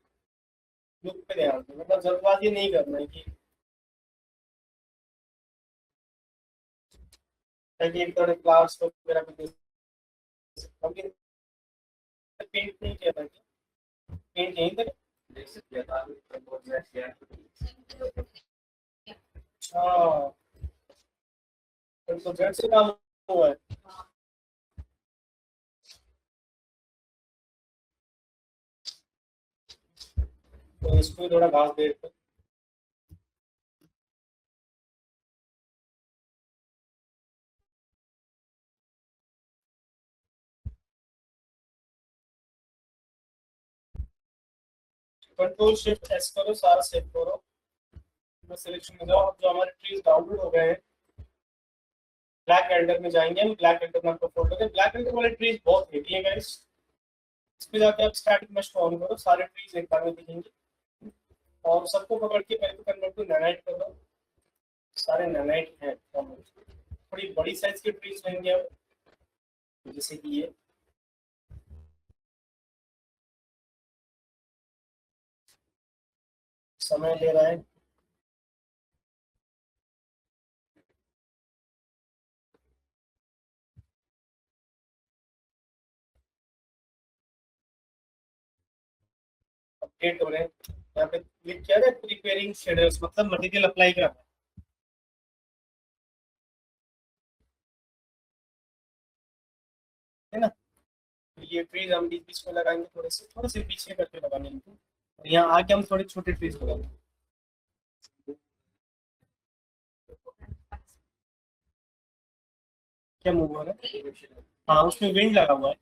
लुक पे ध्यान दो, मतलब जल्दबाजी नहीं करना है कि ताकि एक थोड़े क्लास वगैरह भी दे सकता हूँ। पेंट नहीं किया था, पेंट यहीं तक। अच्छा, तो जेड से काम हुआ है, तो इसको थोड़ा घास दे देते हैं। कंट्रोल शिफ्ट एस करो, सारा सेव करो, सिलेक्शन में जाओ। अब जो हमारे ट्रीज डाउनलोड हो गए हैं, ब्लैक एल्डर में जाएंगे हम, ब्लैक एल्डर नाम का फोल्डर है, ब्लैक एल्डर वाले ट्रीज बहुत हेवी है गाइस। इस पे जाके आप स्टैटिक मेश को ऑन करो, सारे ट्रीज एक बार में दिखेंगे, और सबको पकड़ के पहले तो कन्वर्ट टू नैनाइट कर दो। सारे नैनाइट हैं, थोड़ी बड़ी साइज के ट्रीज लेंगे अब, जैसे कि ये समय ले रहा है। अपडेट हो रहे हैं, यहाँ पे क्लिक किया है प्रिपेयरिंग शेडर्स, मतलब मटेरियल अप्लाई करना है ना। तो ये ट्रीज हम बीच बीच में लगाएंगे, थोड़े से पीछे करके लगाने इनको, और यहाँ आके हम थोड़े छोटे ट्रीज लगाएंगे। क्या मूव हो रहा है, हाँ उसमें विंड लगा हुआ है।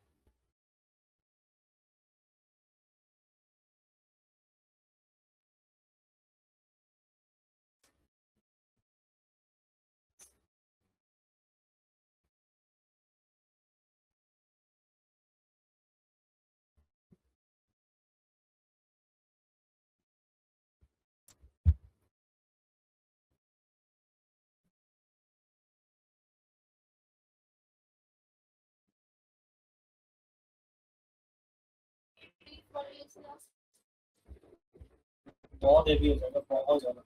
बहुत हेवी हो जाएगा, बहुत ज्यादा।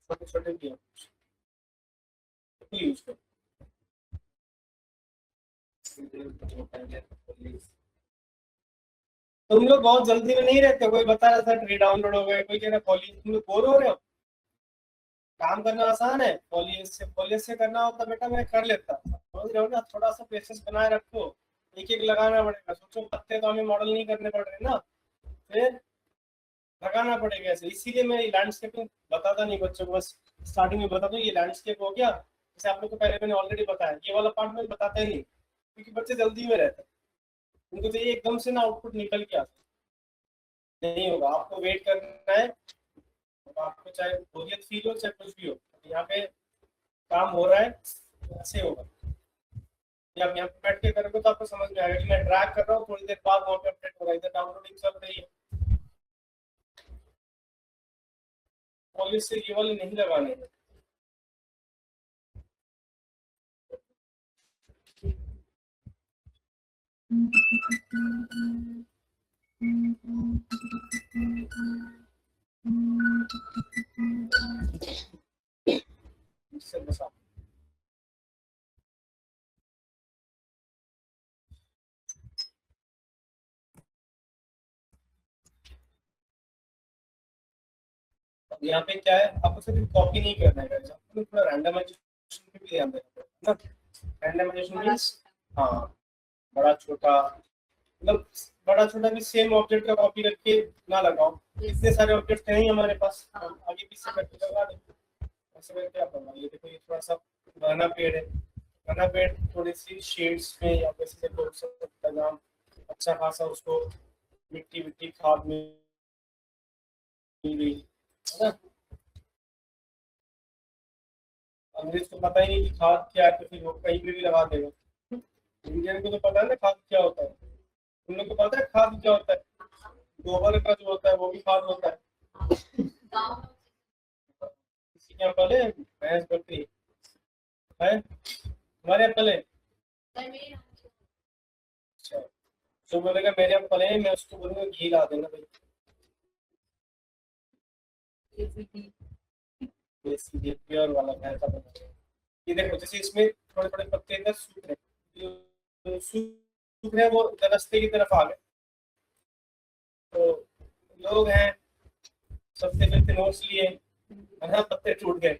छोटे छोटे गेम यूज करो। तुम लोग बहुत जल्दी में नहीं रहते, कोई बता रहा था ट्री डाउनलोड हो गए, कोई कह रहा पॉली, तुम लोग बोर हो रहे हो। काम करना आसान है, पॉलिएस से करना होता बेटा मैं कर लेता, समझ रहे हो ना, थोड़ा सा पेशेंस बनाए रखो। एक एक लगाना पड़ेगा, सोचो पत्ते तो हमें मॉडल नहीं करने पड़ रहे ना, फिर लगाना पड़ेगा ऐसे। इसीलिए मैं लैंडस्केपिंग बताता नहीं बच्चों को, बस स्टार्टिंग में बता दूं ये लैंडस्केप हो गया, जैसे आप लोग को पहले मैंने ऑलरेडी बताया, ये वाला पार्ट में बताता ही नहीं क्योंकि बच्चे जल्दी में रहते हैं, उनको चाहिए एकदम से ना आउटपुट निकल के आता नहीं होगा, आपको वेट करना है। तो आपको चाहे बोरियत फील हो चाहे कुछ भी हो, यहाँ पे काम हो रहा है, ऐसे होगा। या आप यहाँ पे बैठ के करोगे तो आपको समझ में आएगा कि मैं ड्रैग कर रहा हूँ, थोड़ी देर बाद वहाँ पे अपडेट होगा, इधर डाउनलोडिंग चल रही है। पॉलिश से ये वाले नहीं लगाने हैं। इससे बस आप यहाँ पे क्या है, आपको सिर्फ कॉपी नहीं करना है guys, आपको थोड़ा रैंडमाइजेशन पे भी ध्यान देना है ना। रैंडमाइजेशन मींस हाँ, बड़ा छोटा, मतलब बड़ा छोटा भी सेम ऑब्जेक्ट का कॉपी रख के ना लगाओ, इतने सारे ऑब्जेक्ट हैं ही हमारे पास, हम आगे पीछे करके लगा देंगे। ऐसे करके आप लगाओ। ये देखो, ये थोड़ा सा घना पेड़ है, घना पेड़ थोड़ी सी शेड्स में या वैसे लगाम अच्छा खासा उसको मिट्टी मिट्टी खाद मिल गई है ना। अंग्रेज को पता ही नहीं कि खाद क्या है, तो फिर वो कहीं पे भी लगा देगा। इंडियन को तो पता है ना खाद क्या होता है। तुम लोग को पता है खाद क्या होता है? गोबर का जो होता है वो भी खाद होता है। किसी के यहाँ पले भैंस बकरी है, हमारे यहाँ पले। अच्छा, जो बोलेगा मेरे यहाँ पले, मैं उसको बोलूंगा घी ला देना भाई, देसी घी प्योर वाला भैंस का बना हुआ। ये देखो जैसे इसमें थोड़े थोड़े पत्ते इधर सूख रहे, जो सूख रहे वो इधर रास्ते की तरफ आ गए, तो लोग हैं सबसे फिरते नोट्स लिए, है ना, पत्ते टूट गए।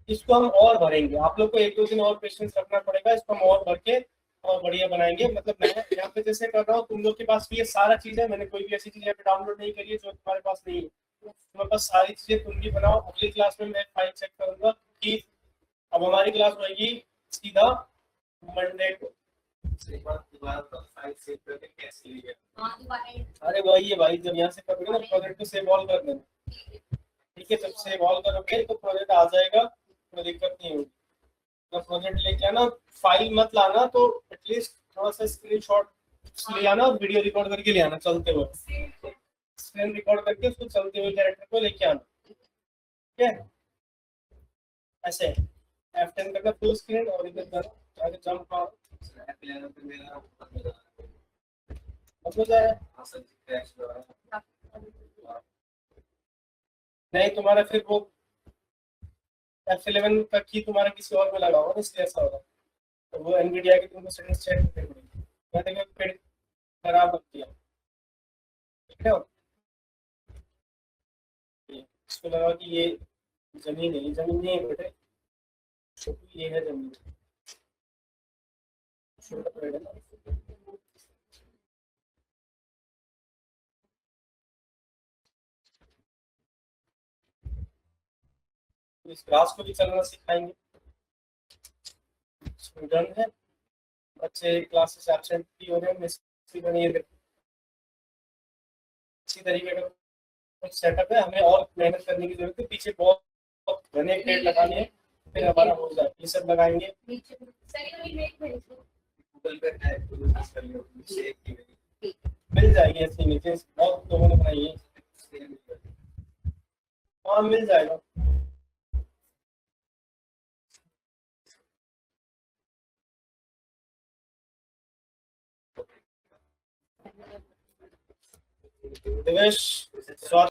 इसको हम और भरेंगे, आप लोग को एक दो दिन और पेशेंस रखना पड़ेगा, इसको हम और भर के और बढ़िया बनाएंगे। मतलब मैं यहाँ पे जैसे कर रहा हूँ, तुम लोग के पास भी ये सारा चीज है, मैंने कोई भी ऐसी चीज यहाँ पे डाउनलोड नहीं करी है जो तुम्हारे पास नहीं है। तुम्हारे पास सारी चीजें तुम भी बनाओ, अगली क्लास में मैं फाइल चेक करूंगा कि अब हमारी क्लास होगी सीधा मंडे को। अरे भाई ये भाई जब यहाँ से करोगे ना प्रोजेक्ट को सेव ऑल कर देना, ठीक है, जब सेव ऑल करोगे तो प्रोजेक्ट आ जाएगा, कोई दिक्कत नहीं होगी। प्रोजेक्ट लेके आना, फाइल मत लाना, तो एटलीस्ट थोड़ा सा स्क्रीनशॉट ले आना और वीडियो रिकॉर्ड करके ले आना चलते हुए, स्क्रीन रिकॉर्ड करके उसको चलते हुए कैरेक्टर को लेके आना। ठीक है, ऐसे F10 करना फुल स्क्रीन और इधर जाना, आगे जंप मारो, अब हो जाएगा। नहीं तुम्हारा फिर वो F11 का की तुम्हारा किसी और में लगा होगा ना, इसलिए ऐसा होगा। तो वो एनवीडिया की तुमको सेटिंग्स चेक करनी पड़ेगी, मैं देखो फिर खराब मत किया। ठीक है, इसको लगा कि ये जमीन है, ये जमीन नहीं है बेटे, ये है जमीन, छोटा पेड़ है ना। इस ग्रास को भी चलना सिखाएंगे, स्टूडेंट है, बच्चे क्लासेस एब्सेंट भी हो रहे हैं, मिस्त्री बनी है, इसी तरीके का कुछ सेटअप है, हमें और मेहनत करने की जरूरत है, पीछे बहुत बहुत घने पेड़ लगाने हैं, फिर हमारा हो जाए, ये सब लगाएंगे। गूगल पे है, मिल जाएगी ऐसी इमेजेस, बहुत लोगों ने बनाई है। हाँ मिल जाएगा। दिवेश, स्वागत।